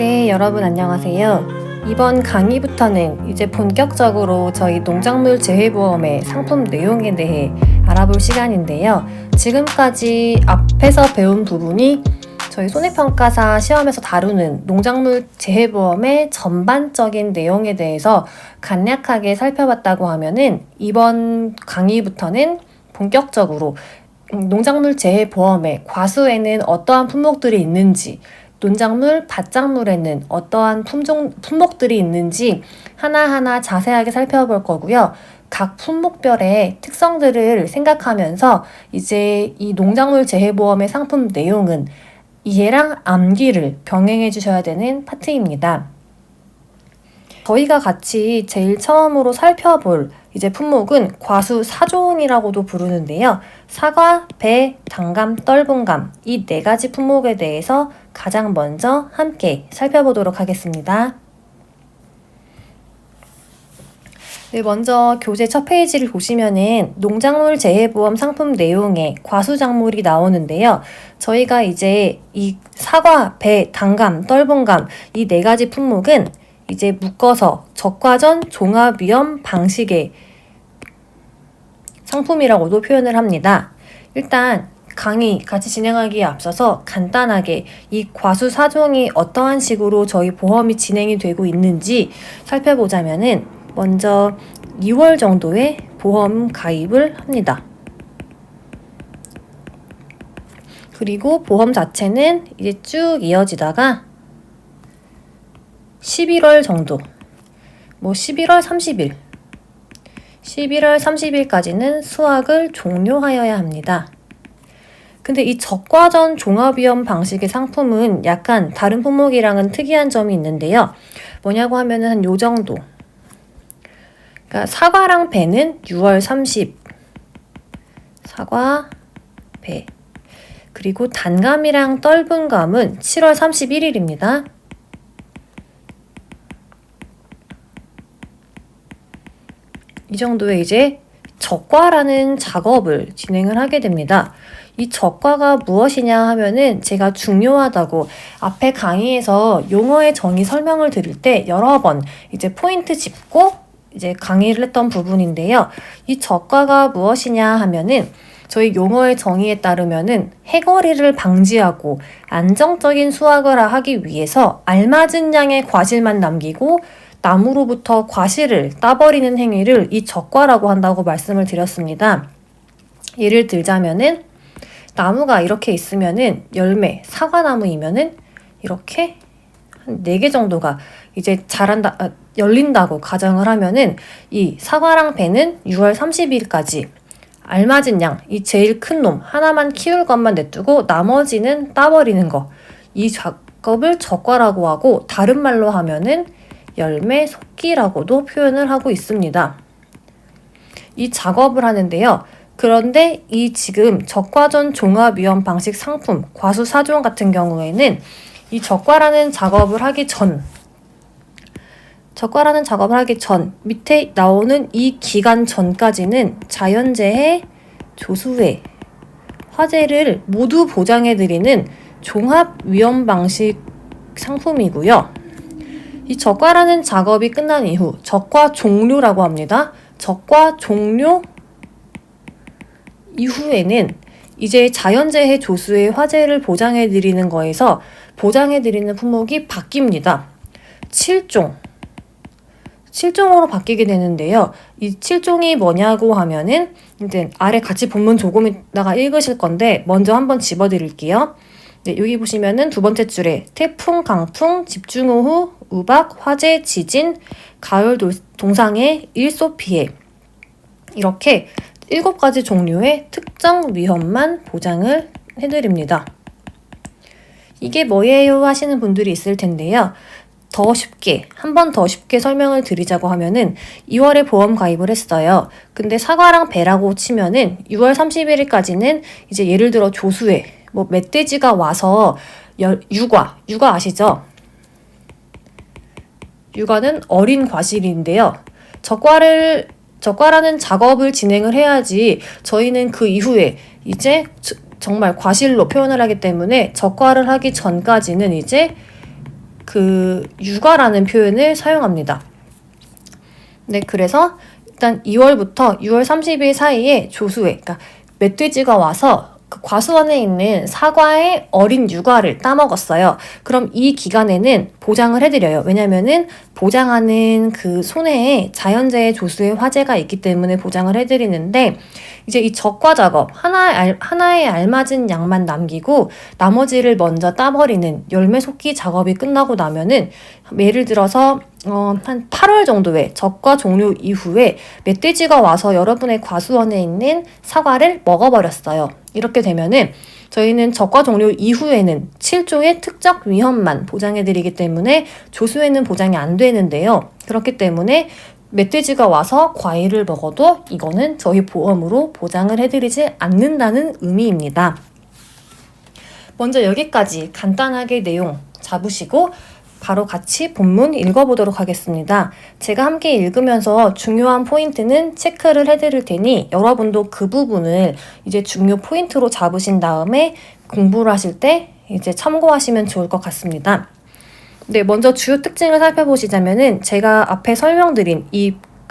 네, 여러분 안녕하세요. 이번 강의부터는 이제 본격적으로 저희 농작물 재해보험의 상품 내용에 대해 알아볼 시간인데요. 지금까지 앞에서 배운 부분이 저희 손해평가사 시험에서 다루는 농작물 재해보험의 전반적인 내용에 대해서 간략하게 살펴봤다고 하면은 이번 강의부터는 본격적으로 농작물 재해보험의 과수에는 어떠한 품목들이 있는지, 논작물, 밭작물에는 어떠한 품목들이 있는지 하나하나 자세하게 살펴볼 거고요. 각 품목별의 특성들을 생각하면서 이제 이 농작물 재해보험의 상품 내용은 이해랑 암기를 병행해 주셔야 되는 파트입니다. 저희가 같이 제일 처음으로 살펴볼 이제 품목은 과수 4종이라고도 부르는데요. 사과, 배, 단감, 떫은감 이 4가지 품목에 대해서 가장 먼저 함께 살펴보도록 하겠습니다. 네, 먼저 교재 첫 페이지를 보시면은 농작물 재해보험 상품 내용에 과수작물이 나오는데요. 저희가 이제 이 사과, 배, 단감, 떫은감 이 4가지 품목은 이제 묶어서 적과전 종합위험 방식의 상품이라고도 표현을 합니다. 일단 강의 같이 진행하기에 앞서서 간단하게 이 과수 4종이 어떠한 식으로 저희 보험이 진행이 되고 있는지 살펴보자면은 먼저 2월 정도에 보험 가입을 합니다. 그리고 보험 자체는 이제 쭉 이어지다가 11월 정도, 11월 30일, 11월 30일까지는 수확을 종료하여야 합니다. 근데 이 적과전 종합위험 방식의 상품은 약간 다른 품목이랑은 특이한 점이 있는데요. 뭐냐고 하면은 한 요 정도. 그러니까 사과랑 배는 6월 30, 사과, 배. 그리고 단감이랑 떫은감은 7월 31일입니다. 이 정도에 이제 적과라는 작업을 진행을 하게 됩니다. 이 적과가 무엇이냐 하면은 제가 중요하다고 앞에 강의에서 용어의 정의 설명을 드릴 때 여러 번 이제 포인트 짚고 이제 강의를 했던 부분인데요. 이 적과가 무엇이냐 하면은 저희 용어의 정의에 따르면은 해거리를 방지하고 안정적인 수확을 하기 위해서 알맞은 양의 과실만 남기고 나무로부터 과실을 따버리는 행위를 이 적과라고 한다고 말씀을 드렸습니다. 예를 들자면은 나무가 이렇게 있으면은 열매, 사과나무이면은 이렇게 한 4개 정도가 이제 열린다고 가정을 하면은 이 사과랑 배는 6월 30일까지 알맞은 양, 이 제일 큰 놈 하나만 키울 것만 냅두고 나머지는 따버리는 거. 이 작업을 적과라고 하고 다른 말로 하면은 열매 속기라고도 표현을 하고 있습니다. 이 작업을 하는데요. 그런데 이 지금 적과전 종합위험 방식 상품 과수 4종 같은 경우에는 이 적과라는 작업을 하기 전 밑에 나오는 이 기간 전까지는 자연재해, 조수해, 화재를 모두 보장해드리는 종합위험 방식 상품이고요. 이 적과라는 작업이 끝난 이후 적과 종료라고 합니다. 적과 종료 이후에는 이제 자연재해 조수의 화재를 보장해드리는 거에서 보장해드리는 품목이 바뀝니다. 7종으로 바뀌게 되는데요. 이 7종이 뭐냐고 하면은 이제 아래 같이 본문 조금 있다가 읽으실 건데 먼저 한번 집어드릴게요. 네, 여기 보시면은 두 번째 줄에 태풍, 강풍, 집중호우, 우박, 화재, 지진, 가을 동상해, 일소 피해 이렇게 7가지 종류의 특정 위험만 보장을 해드립니다. 이게 뭐예요 하시는 분들이 있을 텐데요. 한 번 더 쉽게 설명을 드리자고 하면은 2월에 보험 가입을 했어요. 근데 사과랑 배라고 치면은 6월 31일까지는 이제 예를 들어 조수해, 멧돼지가 와서 유과 아시죠? 유과는 어린 과실인데요. 적과라는 작업을 진행을 해야지 저희는 그 이후에 이제 정말 과실로 표현을 하기 때문에 적과를 하기 전까지는 이제 그 유가라는 표현을 사용합니다. 네, 그래서 일단 2월부터 6월 30일 사이에 조수회, 그러니까 멧돼지가 와서 그 과수원에 있는 사과의 어린 유가를 따먹었어요. 그럼 이 기간에는 보장을 해드려요. 왜냐면은 보장하는 그 손해에 자연재해 조수의 화재가 있기 때문에 보장을 해드리는데, 이제 이 적과 작업, 하나에 알맞은 양만 남기고 나머지를 먼저 따버리는 열매 속기 작업이 끝나고 나면은, 예를 들어서 한 8월 정도에 적과 종료 이후에 멧돼지가 와서 여러분의 과수원에 있는 사과를 먹어버렸어요. 이렇게 되면은 저희는 적과 종료 이후에는 7종의 특정 위험만 보장해드리기 때문에 조수에는 보장이 안 되는데요. 그렇기 때문에 멧돼지가 와서 과일을 먹어도 이거는 저희 보험으로 보장을 해드리지 않는다는 의미입니다. 먼저 여기까지 간단하게 내용 잡으시고 바로 같이 본문 읽어보도록 하겠습니다. 제가 함께 읽으면서 중요한 포인트는 체크를 해드릴 테니 여러분도 그 부분을 이제 중요 포인트로 잡으신 다음에 공부를 하실 때 이제 참고하시면 좋을 것 같습니다. 네, 먼저 주요 특징을 살펴보시자면은 제가 앞에 설명드린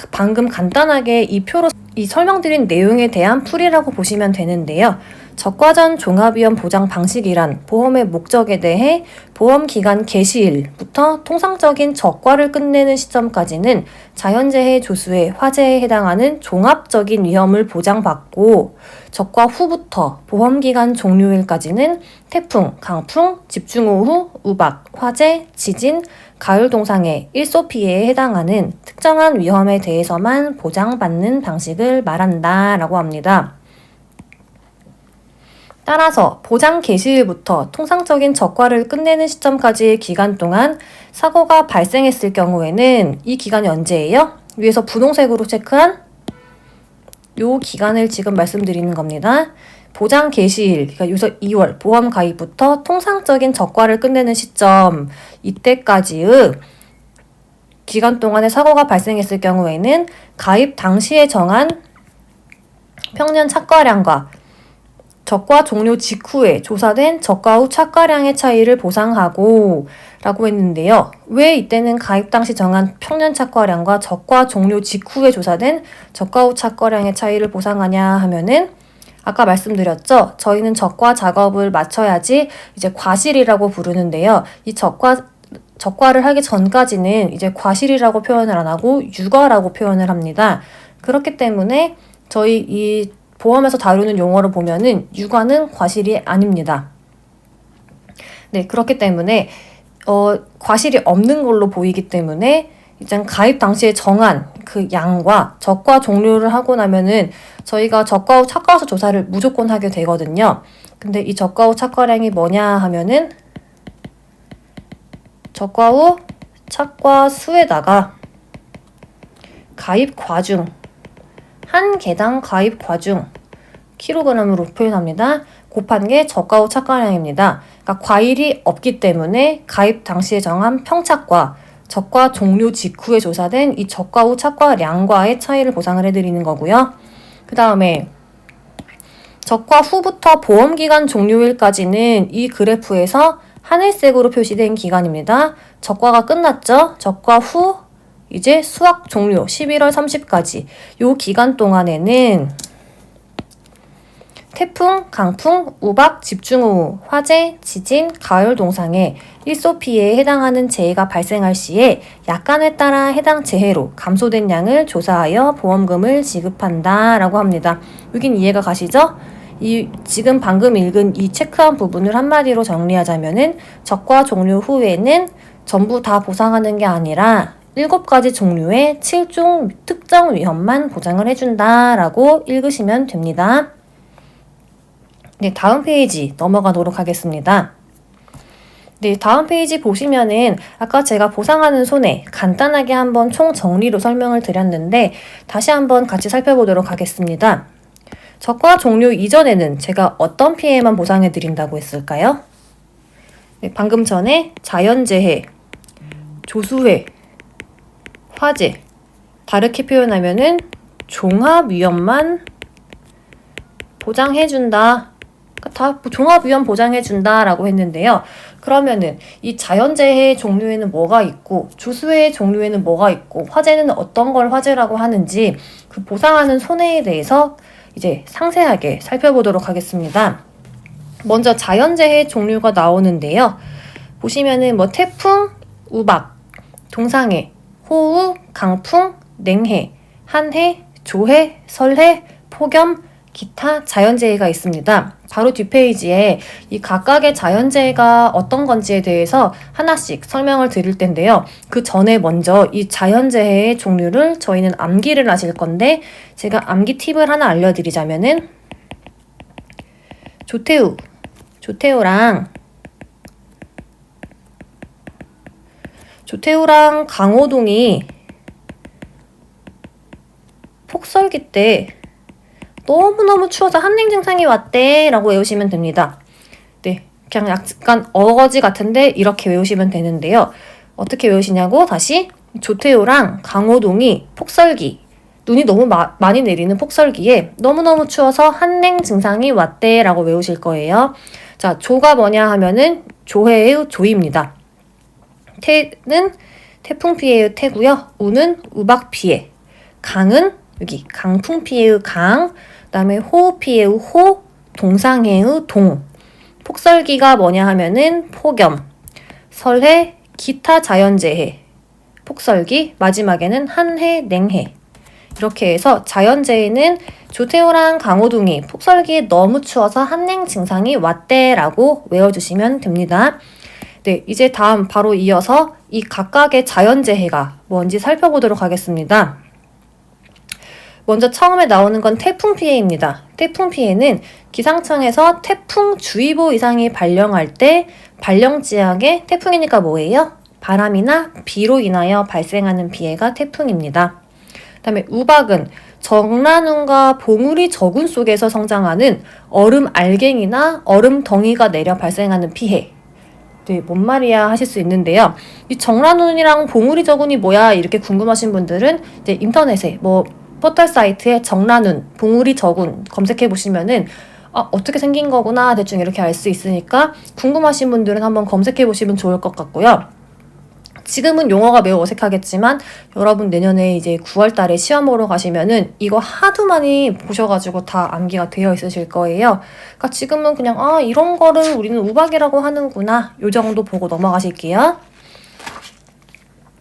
방금 간단하게 이 표로 이 설명드린 내용에 대한 풀이라고 보시면 되는데요. 적과전 종합위험 보장 방식이란 보험의 목적에 대해 보험 기간 개시일부터 통상적인 적과를 끝내는 시점까지는 자연재해 조수의 화재에 해당하는 종합적인 위험을 보장받고, 적과 후부터 보험 기간 종료일까지는 태풍, 강풍, 집중호우, 우박, 화재, 지진, 가을 동상의 일소 피해에 해당하는 특정한 위험에 대해서만 보장받는 방식을 말한다 라고 합니다. 따라서 보장 개시일부터 통상적인 적과를 끝내는 시점까지의 기간 동안 사고가 발생했을 경우에는 이 기간이 언제예요? 위에서 분홍색으로 체크한 요 기간을 지금 말씀드리는 겁니다. 보장 개시일, 그러니까 여기서 2월 보험 가입부터 통상적인 적과를 끝내는 시점, 이때까지의 기간 동안에 사고가 발생했을 경우에는 가입 당시에 정한 평년 착과량과 적과 종료 직후에 조사된 적과 후 착과량의 차이를 보상하고 라고 했는데요. 왜 이때는 가입 당시 정한 평년 착과량과 적과 종료 직후에 조사된 적과 후 착과량의 차이를 보상하냐 하면은, 아까 말씀드렸죠. 저희는 적과 작업을 맞춰야지 이제 과실이라고 부르는데요. 이 적과를 하기 전까지는 이제 과실이라고 표현을 안 하고 유과라고 표현을 합니다. 그렇기 때문에 저희 이 보험에서 다루는 용어로 보면은 유과는 과실이 아닙니다. 네, 그렇기 때문에 과실이 없는 걸로 보이기 때문에 일단 가입 당시에 정한 그 양과 적과 종료를 하고 나면은 저희가 적과 후 착과수 조사를 무조건 하게 되거든요. 근데 이 적과 후 착과량이 뭐냐 하면은 적과 후 착과수에다가 가입 과중, 한 개당 가입 과중 킬로그램으로 표현합니다. 곱한 게 적과 후 착과량입니다. 그러니까 과일이 없기 때문에 가입 당시에 정한 평착과 적과 종료 직후에 조사된 이 적과 후 착과량과의 차이를 보상을 해드리는 거고요. 그 다음에 적과 후부터 보험기간 종료일까지는 이 그래프에서 하늘색으로 표시된 기간입니다. 적과가 끝났죠? 적과 후 이제 수확 종료 11월 30까지 요 기간 동안에는 태풍, 강풍, 우박, 집중호우, 화재, 지진, 가을 동상에 일소 피해에 해당하는 재해가 발생할 시에 약관에 따라 해당 재해로 감소된 양을 조사하여 보험금을 지급한다 라고 합니다. 여긴 이해가 가시죠? 지금 방금 읽은 이 체크한 부분을 한마디로 정리하자면은 적과 종료 후에는 전부 다 보상하는 게 아니라 7가지 종류의 7종 특정 위험만 보장을 해준다 라고 읽으시면 됩니다. 네, 다음 페이지 넘어가도록 하겠습니다. 네, 다음 페이지 보시면은 아까 제가 보상하는 손해 간단하게 한번 총 정리로 설명을 드렸는데 다시 한번 같이 살펴보도록 하겠습니다. 적과 종료 이전에는 제가 어떤 피해만 보상해 드린다고 했을까요? 네, 방금 전에 자연재해, 조수회, 화재, 다르게 표현하면은 종합위험만 보장해준다 다 종합위험 보장해준다라고 했는데요. 그러면은 이 자연재해 종류에는 뭐가 있고 조수해 종류에는 뭐가 있고 화재는 어떤 걸 화재라고 하는지 그 보상하는 손해에 대해서 이제 상세하게 살펴보도록 하겠습니다. 먼저 자연재해 종류가 나오는데요. 보시면은 뭐 태풍, 우박, 동상해, 호우, 강풍, 냉해, 한해, 조해, 설해, 폭염, 기타 자연재해가 있습니다. 바로 뒷페이지에 이 각각의 자연재해가 어떤 건지에 대해서 하나씩 설명을 드릴 텐데요. 그 전에 먼저 이 자연재해의 종류를 저희는 암기를 하실 건데 제가 암기 팁을 하나 알려드리자면은 조태우랑 강호동이 폭설기 때 너무너무 추워서 한랭 증상이 왔대 라고 외우시면 됩니다. 네, 그냥 약간 어거지 같은데 이렇게 외우시면 되는데요. 어떻게 외우시냐고 다시 조태우랑 강호동이 폭설기 눈이 너무 많이 내리는 폭설기에 너무너무 추워서 한랭 증상이 왔대 라고 외우실 거예요. 자, 조가 뭐냐 하면은 조해의 조입니다. 태는 태풍 피해의 태고요. 우는 우박 피해. 강은 여기 강풍 피해의 강. 그다음에 호우 피해의 호. 동상해의 동. 폭설기가 뭐냐 하면은 폭염. 설해 기타 자연재해. 폭설기 마지막에는 한해 냉해. 이렇게 해서 자연재해는 조태우랑 강호동이 폭설기에 너무 추워서 한랭 증상이 왔대라고 외워주시면 됩니다. 네, 이제 다음 바로 이어서 이 각각의 자연재해가 뭔지 살펴보도록 하겠습니다. 먼저 처음에 나오는 건 태풍 피해입니다. 태풍 피해는 기상청에서 태풍주의보 이상이 발령할 때 발령 지역에 태풍이니까 뭐예요? 바람이나 비로 인하여 발생하는 피해가 태풍입니다. 그 다음에 우박은 정란운과 봉우리 저군 속에서 성장하는 얼음 알갱이나 얼음 덩이가 내려 발생하는 피해. 네, 뭔 말이야 하실 수 있는데요. 이 정란운이랑 봉우리 저군이 뭐야 이렇게 궁금하신 분들은 이제 인터넷에 뭐 포털 사이트에 정란운, 봉우리 저군 검색해 보시면은 어떻게 생긴 거구나 대충 이렇게 알 수 있으니까 궁금하신 분들은 한번 검색해 보시면 좋을 것 같고요. 지금은 용어가 매우 어색하겠지만 여러분 내년에 이제 9월 달에 시험 보러 가시면은 이거 하도 많이 보셔가지고 다 암기가 되어 있으실 거예요. 그러니까 지금은 그냥 이런 거를 우리는 우박이라고 하는구나 요 정도 보고 넘어가실게요.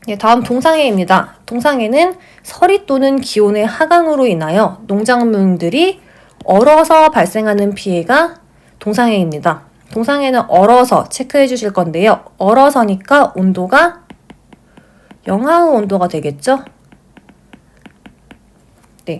네, 다음 동상해입니다. 동상해는 서리 또는 기온의 하강으로 인하여 농작물들이 얼어서 발생하는 피해가 동상해입니다. 동상해는 얼어서 체크해 주실 건데요. 얼어서니까 온도가 영하의 온도가 되겠죠? 네.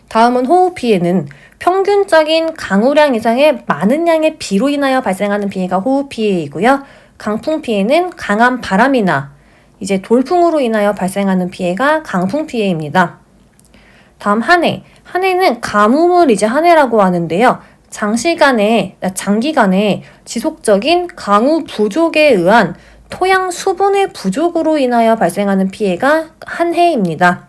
다음은 호우 피해는 평균적인 강우량 이상의 많은 양의 비로 인하여 발생하는 피해가 호우 피해이고요. 강풍 피해는 강한 바람이나 이제 돌풍으로 인하여 발생하는 피해가 강풍 피해입니다. 다음 한해. 한해는 가뭄을 이제 한해라고 하는데요. 장기간에 지속적인 강우 부족에 의한 토양 수분의 부족으로 인하여 발생하는 피해가 한해입니다.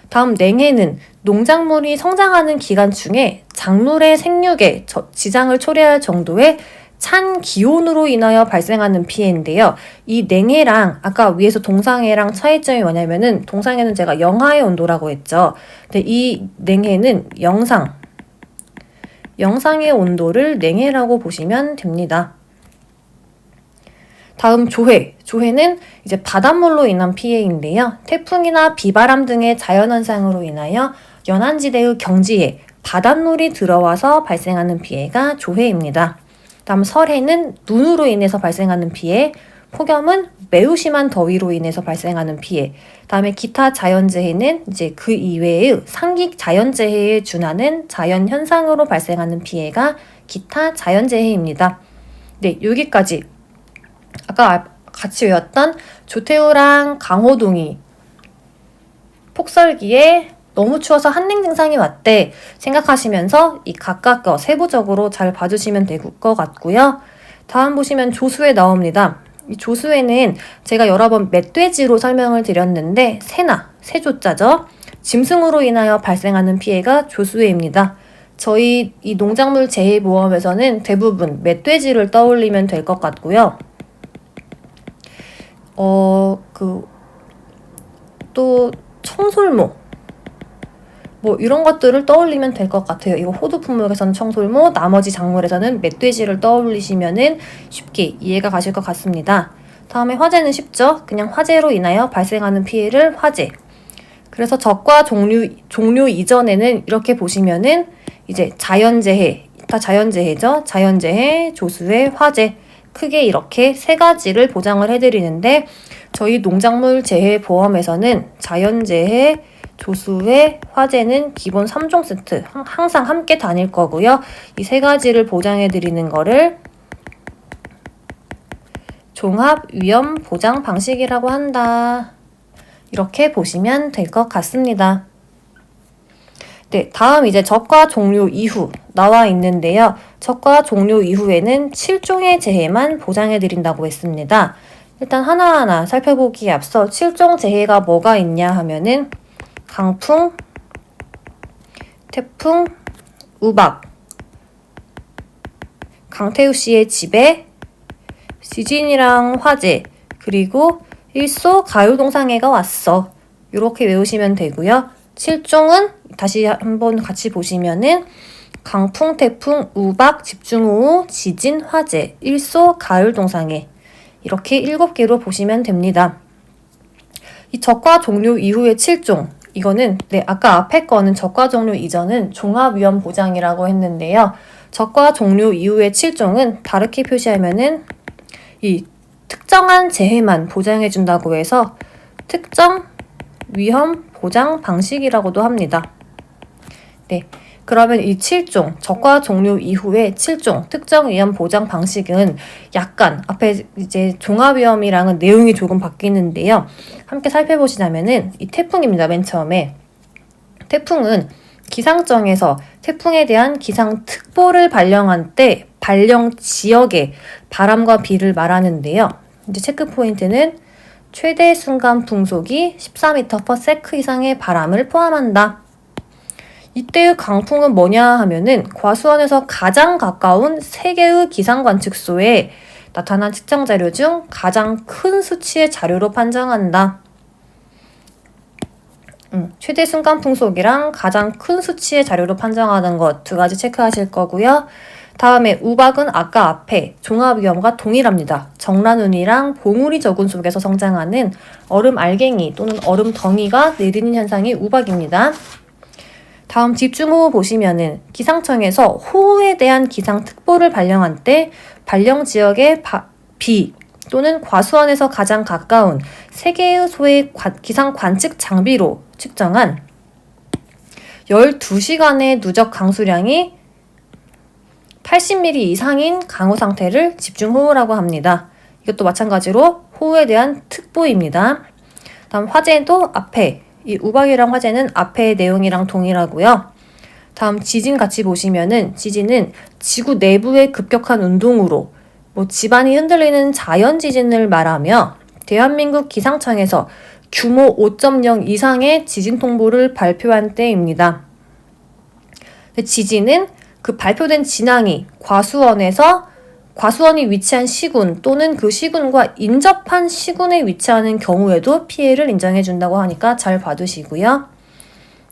다음 냉해는 농작물이 성장하는 기간 중에 작물의 생육에 지장을 초래할 정도의 찬 기온으로 인하여 발생하는 피해인데요. 이 냉해랑 아까 위에서 동상해랑 차이점이 뭐냐면은 동상해는 제가 영하의 온도라고 했죠. 근데 이 냉해는 영상의 온도를 냉해라고 보시면 됩니다. 다음 조해. 조해는 이제 바닷물로 인한 피해인데요. 태풍이나 비바람 등의 자연현상으로 인하여 연안지대의 경지에 바닷물이 들어와서 발생하는 피해가 조해입니다. 다음 설해는 눈으로 인해서 발생하는 피해, 폭염은 매우 심한 더위로 인해서 발생하는 피해, 다음에 기타 자연재해는 이제 그 이외의 상기 자연재해에 준하는 자연현상으로 발생하는 피해가 기타 자연재해입니다. 네, 여기까지 아까 같이 외웠던 조태우랑 강호동이 폭설기에 너무 추워서 한랭 증상이 왔대 생각하시면서 이 각각 거 세부적으로 잘 봐주시면 될 것 같고요. 다음 보시면 조수해 나옵니다. 이 조수해는 제가 여러 번 멧돼지로 설명을 드렸는데 새조자죠. 짐승으로 인하여 발생하는 피해가 조수해입니다. 저희 이 농작물 재해 보험에서는 대부분 멧돼지를 떠올리면 될 것 같고요. 또 청솔모 뭐 이런 것들을 떠올리면 될 것 같아요. 이거 호두 품목에서는 청솔모, 나머지 작물에서는 멧돼지를 떠올리시면은 쉽게 이해가 가실 것 같습니다. 다음에 화재는 쉽죠. 그냥 화재로 인하여 발생하는 피해를 화재. 그래서 적과 종료 이전에는 이렇게 보시면은 이제 자연재해, 다 자연재해죠. 자연재해, 조수해, 화재. 크게 이렇게 세 가지를 보장을 해드리는데 저희 농작물 재해 보험에서는 자연재해, 조수해, 화재는 기본 3종 세트 항상 함께 다닐 거고요. 이 세 가지를 보장해 드리는 거를 종합 위험 보장 방식이라고 한다. 이렇게 보시면 될 것 같습니다. 네, 다음 이제 적과 종료 이후 나와 있는데요. 적과 종료 이후에는 7종의 재해만 보장해 드린다고 했습니다. 일단 하나하나 살펴보기에 앞서 7종 재해가 뭐가 있냐 하면은 강풍, 태풍, 우박, 강태우 씨의 집에 지진이랑 화재, 그리고 일소 가요동상해가 왔어. 이렇게 외우시면 되고요. 7종은 다시 한번 같이 보시면은 강풍, 태풍, 우박, 집중호우, 지진, 화재, 일소, 가을동상해 이렇게 7개로 보시면 됩니다. 이 적과 종료 이후의 7종 이거는 아까 앞에 거는 적과 종료 이전은 종합위험보장이라고 했는데요. 적과 종료 이후의 7종은 다르게 표시하면은 이 특정한 재해만 보장해준다고 해서 특정 위험 보장 방식이라고도 합니다. 네, 그러면 이 7종, 적과 종료 이후의 7종 특정 위험 보장 방식은 약간 앞에 이제 종합위험이랑은 내용이 조금 바뀌는데요. 함께 살펴보시자면은 이 태풍입니다. 맨 처음에. 태풍은 기상청에서 태풍에 대한 기상특보를 발령한 때 발령 지역의 바람과 비를 말하는데요. 이제 체크 포인트는 최대 순간 풍속이 14m/s 이상의 바람을 포함한다. 이때의 강풍은 뭐냐 하면은 과수원에서 가장 가까운 3개의 기상관측소에 나타난 측정 자료 중 가장 큰 수치의 자료로 판정한다. 최대 순간 풍속이랑 가장 큰 수치의 자료로 판정하는 것 2가지 체크하실 거고요. 다음에 우박은 아까 앞에 종합위험과 동일합니다. 정란운이랑 봉우리 저군 속에서 성장하는 얼음 알갱이 또는 얼음 덩이가 내리는 현상이 우박입니다. 다음 집중호우 보시면은 기상청에서 호우에 대한 기상특보를 발령한 때 발령 지역의 비 또는 과수원에서 가장 가까운 3개의 소의 기상 관측 장비로 측정한 12시간의 누적 강수량이 80mm 이상인 강우 상태를 집중호우라고 합니다. 이것도 마찬가지로 호우에 대한 특보입니다. 다음 화재도 앞에 이 우박이랑 화재는 앞의 내용이랑 동일하고요. 다음 지진 같이 보시면은 지진은 지구 내부의 급격한 운동으로 집안이 흔들리는 자연 지진을 말하며 대한민국 기상청에서 규모 5.0 이상의 지진 통보를 발표한 때입니다. 지진은 그 발표된 진앙이 과수원이 위치한 시군 또는 그 시군과 인접한 시군에 위치하는 경우에도 피해를 인정해 준다고 하니까 잘 봐두시고요.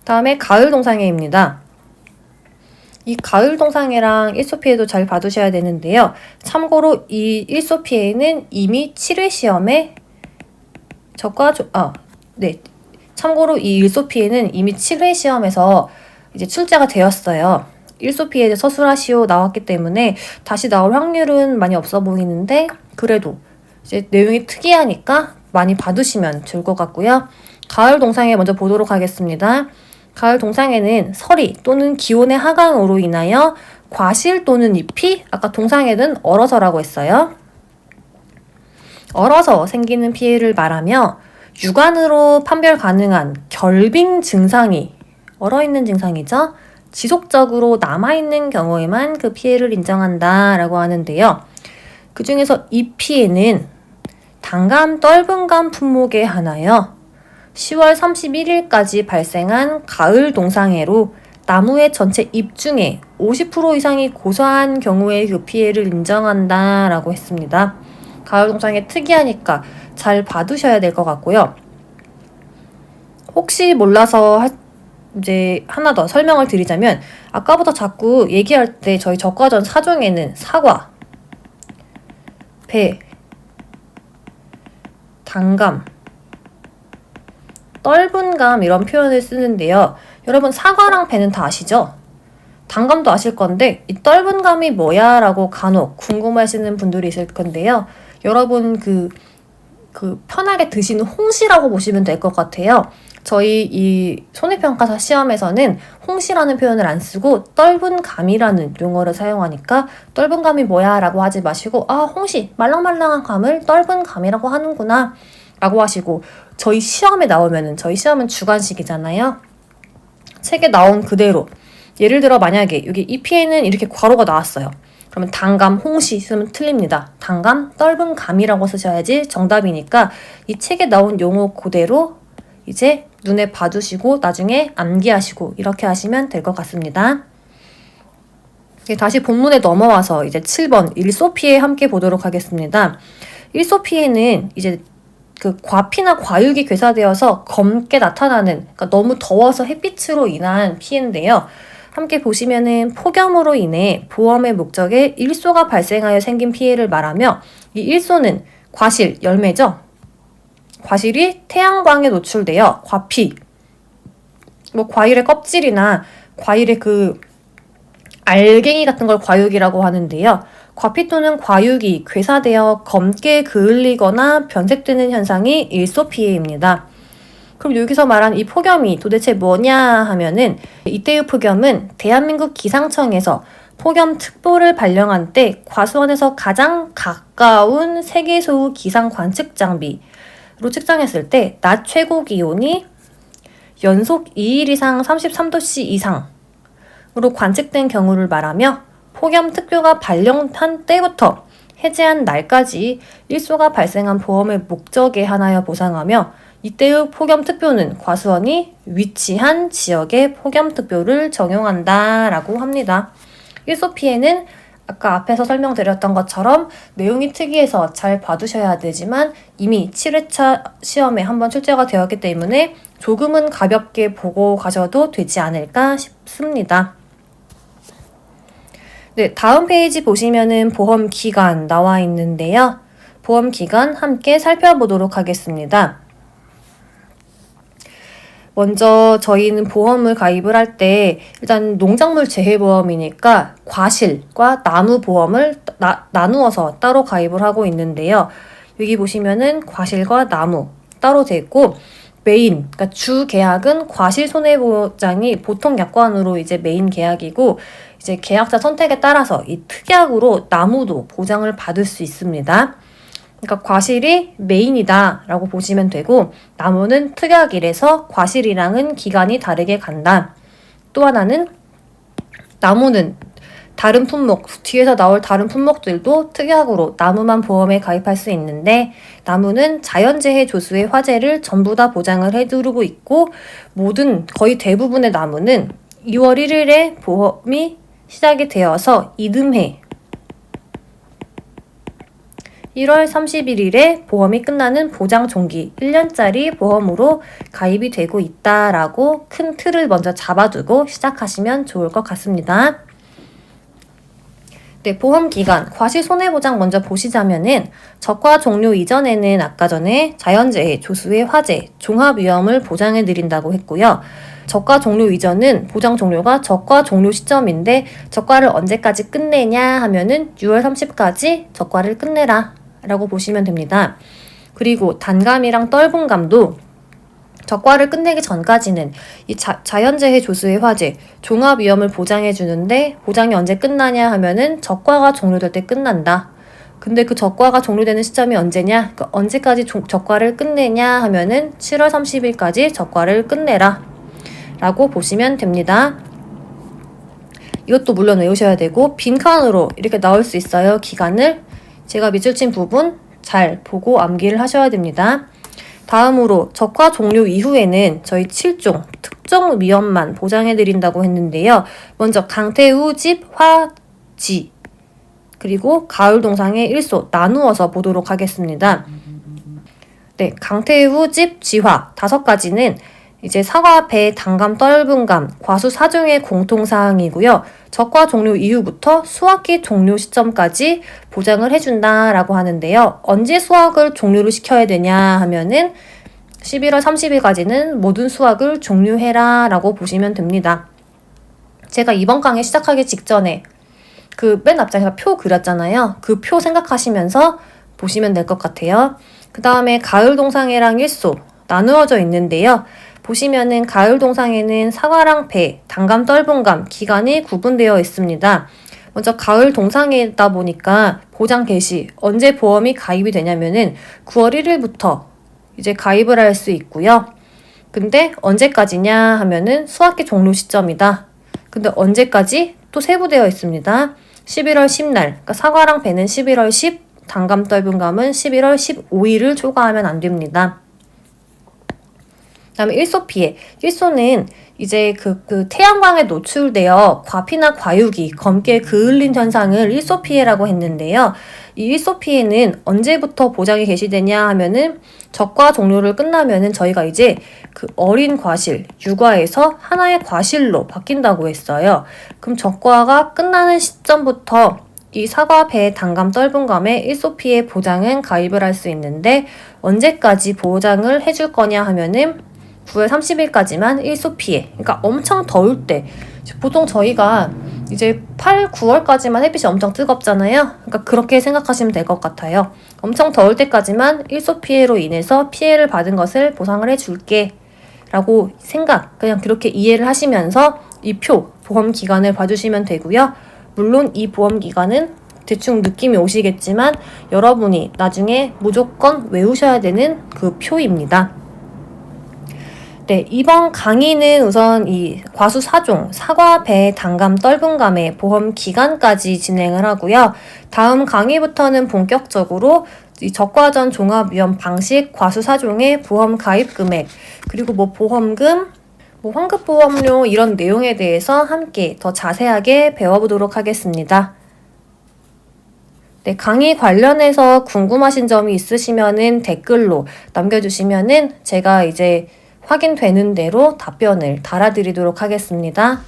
다음에 가을 동상해입니다. 이 가을 동상해랑 일소 피해도 잘 봐두셔야 되는데요. 참고로 이 일소 피해는 이미 7회 시험에 참고로 이 일소 피해는 이미 7회 시험에서 이제 출제가 되었어요. 일소 피해 서술하시오 나왔기 때문에 다시 나올 확률은 많이 없어 보이는데 그래도 이제 내용이 특이하니까 많이 봐두시면 좋을 것 같고요. 가을 동상해 먼저 보도록 하겠습니다. 가을 동상해는 서리 또는 기온의 하강으로 인하여 과실 또는 잎이 아까 동상해는 얼어서라고 했어요. 얼어서 생기는 피해를 말하며 육안으로 판별 가능한 결빙 증상이 얼어있는 증상이죠. 지속적으로 남아있는 경우에만 그 피해를 인정한다 라고 하는데요. 그 중에서 이 피해는 단감 떫은감 품목에 한하여 10월 31일까지 발생한 가을 동상해로 나무의 전체 잎 중에 50% 이상이 고사한 경우에 그 피해를 인정한다 라고 했습니다. 가을동상이 특이하니까 잘 봐두셔야 될 것 같고요. 혹시 몰라서 이제 하나 더 설명을 드리자면, 아까부터 자꾸 얘기할 때 저희 적과전 4종에는 사과, 배, 단감, 떫은감 이런 표현을 쓰는데요. 여러분 사과랑 배는 다 아시죠? 단감도 아실 건데 이 떫은감이 뭐야? 라고 간혹 궁금하시는 분들이 있을 건데요. 여러분 그 편하게 드시는 홍시라고 보시면 될 것 같아요. 저희 이 손해평가사 시험에서는 홍시라는 표현을 안 쓰고 떫은감이라는 용어를 사용하니까 떫은감이 뭐야? 라고 하지 마시고 아 홍시 말랑말랑한 감을 떫은감이라고 하는구나 라고 하시고, 저희 시험에 나오면은, 저희 시험은 주관식이잖아요. 책에 나온 그대로 예를 들어 만약에 여기 이 피해는 이렇게 괄호가 나왔어요. 그러면 단감, 홍시 쓰면 틀립니다. 단감, 떫은감이라고 쓰셔야지 정답이니까 이 책에 나온 용어 그대로 이제 눈에 봐두시고 나중에 암기하시고 이렇게 하시면 될 것 같습니다. 다시 본문에 넘어와서 이제 7번 일소 피해 함께 보도록 하겠습니다. 일소 피해는 이제 그 과피나 과육이 괴사되어서 검게 나타나는, 그러니까 너무 더워서 햇빛으로 인한 피해인데요. 함께 보시면은 폭염으로 인해 보험의 목적에 일소가 발생하여 생긴 피해를 말하며, 이 일소는 과실, 열매죠. 과실이 태양광에 노출되어 과피, 뭐 과일의 껍질이나 과일의 그 알갱이 같은 걸 과육이라고 하는데요. 과피 또는 과육이 괴사되어 검게 그을리거나 변색되는 현상이 일소 피해입니다. 그럼 여기서 말한 이 폭염이 도대체 뭐냐 하면은, 이때의 폭염은 대한민국 기상청에서 폭염특보를 발령한 때 과수원에서 가장 가까운 세계소우 기상 관측 장비로 측정했을 때 낮 최고 기온이 연속 2일 이상 33도씨 이상으로 관측된 경우를 말하며, 폭염특보가 발령한 때부터 해제한 날까지 일소가 발생한 보험의 목적에 한하여 보상하며, 이때의 폭염특보는 과수원이 위치한 지역의 폭염특보를 적용한다 라고 합니다. 일소 피해는 아까 앞에서 설명드렸던 것처럼 내용이 특이해서 잘 봐두셔야 되지만 이미 7회차 시험에 한번 출제가 되었기 때문에 조금은 가볍게 보고 가셔도 되지 않을까 싶습니다. 네, 다음 페이지 보시면은 보험 기간 나와 있는데요. 보험 기간 함께 살펴보도록 하겠습니다. 먼저 저희는 보험을 가입을 할 때 일단 농작물 재해보험이니까 과실과 나무 보험을 나누어서 따로 가입을 하고 있는데요. 여기 보시면은 과실과 나무 따로 돼 있고, 메인, 그러니까 주 계약은 과실 손해보장이 보통 약관으로 이제 메인 계약이고, 이제 계약자 선택에 따라서 이 특약으로 나무도 보장을 받을 수 있습니다. 그러니까 과실이 메인이다 라고 보시면 되고, 나무는 특약이라서 과실이랑은 기간이 다르게 간다. 또 하나는 나무는 다른 품목, 뒤에서 나올 다른 품목들도 특약으로 나무만 보험에 가입할 수 있는데, 나무는 자연재해 조수의 화재를 전부 다 보장을 해두고 있고, 거의 대부분의 나무는 2월 1일에 보험이 시작이 되어서 이듬해 1월 31일에 보험이 끝나는 보장 종기 1년짜리 보험으로 가입이 되고 있다라고 큰 틀을 먼저 잡아두고 시작하시면 좋을 것 같습니다. 네, 보험 기간, 과실 손해보장 먼저 보시자면은, 적과 종료 이전에는 아까 전에 자연재해, 조수의 화재, 종합위험을 보장해 드린다고 했고요. 적과 종료 이전은 보장 종료가 적과 종료 시점인데, 적과를 언제까지 끝내냐 하면은 6월 30까지 적과를 끝내라 라고 보시면 됩니다. 그리고 단감이랑 떫은감도 적과를 끝내기 전까지는 이 자연재해 조수의 화재, 종합위험을 보장해 주는데, 보장이 언제 끝나냐 하면은 적과가 종료될 때 끝난다. 근데 그 적과가 종료되는 시점이 언제냐? 그러니까 언제까지 적과를 끝내냐 하면은 7월 30일까지 적과를 끝내라 라고 보시면 됩니다. 이것도 물론 외우셔야 되고, 빈칸으로 이렇게 나올 수 있어요. 기간을 제가 밑줄 친 부분 잘 보고 암기를 하셔야 됩니다. 다음으로 적과 종료 이후에는 저희 7종 특정 위험만 보장해드린다고 했는데요. 먼저 강태우 집, 화, 지 그리고 가을 동상의 일소 나누어서 보도록 하겠습니다. 네, 강태우 집, 지화 5가지는 이제 사과, 배, 단감, 떫은감, 과수 4종의 공통사항이고요. 적과 종료 이후부터 수확기 종료 시점까지 보장을 해준다라고 하는데요. 언제 수확을 종료를 시켜야 되냐 하면은 11월 30일까지는 모든 수확을 종료해라 라고 보시면 됩니다. 제가 이번 강의 시작하기 직전에 그 맨 앞장에서 표 그렸잖아요. 그 표 생각하시면서 보시면 될 것 같아요. 그 다음에 가을 동상회랑 일소 나누어져 있는데요. 보시면은 가을 동상에는 사과랑 배, 단감, 떫은감 기간이 구분되어 있습니다. 먼저 가을 동상회다 보니까 보장 개시 언제 보험이 가입이 되냐면은 9월 1일부터 이제 가입을 할 수 있고요. 근데 언제까지냐 하면은 수확기 종료 시점이다. 근데 언제까지? 또 세부되어 있습니다. 11월 10날, 그러니까 사과랑 배는 11월 10, 단감, 떫은감은 11월 15일을 초과하면 안 됩니다. 그다음에 일소 피해. 일소는 이제 그 태양광에 노출되어 과피나 과육이 검게 그을린 현상을 일소 피해라고 했는데요. 이 일소 피해는 언제부터 보장이 개시되냐 하면은 적과 종료를 끝나면은 저희가 이제 그 어린 과실, 육과에서 하나의 과실로 바뀐다고 했어요. 그럼 적과가 끝나는 시점부터 이 사과, 배, 단감, 떫은감의 일소 피해 보장은 가입을 할 수 있는데 언제까지 보장을 해줄 거냐 하면은 9월 30일까지만 일소 피해. 그러니까 엄청 더울 때 보통 저희가 이제 8, 9월까지만 햇빛이 엄청 뜨겁잖아요. 그러니까 그렇게 생각하시면 될 것 같아요. 엄청 더울 때까지만 일소 피해로 인해서 피해를 받은 것을 보상을 해줄게 라고 그냥 그렇게 이해를 하시면서 이 표, 보험 기간을 봐주시면 되고요. 물론 이 보험 기간은 대충 느낌이 오시겠지만 여러분이 나중에 무조건 외우셔야 되는 그 표입니다. 네, 이번 강의는 우선 이 과수 4종, 사과, 배, 단감, 떫은감의 보험 기간까지 진행을 하고요. 다음 강의부터는 본격적으로 이 적과전 종합위험 방식, 과수 4종의 보험 가입 금액, 그리고 보험금, 환급보험료 이런 내용에 대해서 함께 더 자세하게 배워보도록 하겠습니다. 네, 강의 관련해서 궁금하신 점이 있으시면은 댓글로 남겨주시면은 제가 이제 확인되는 대로 답변을 달아드리도록 하겠습니다.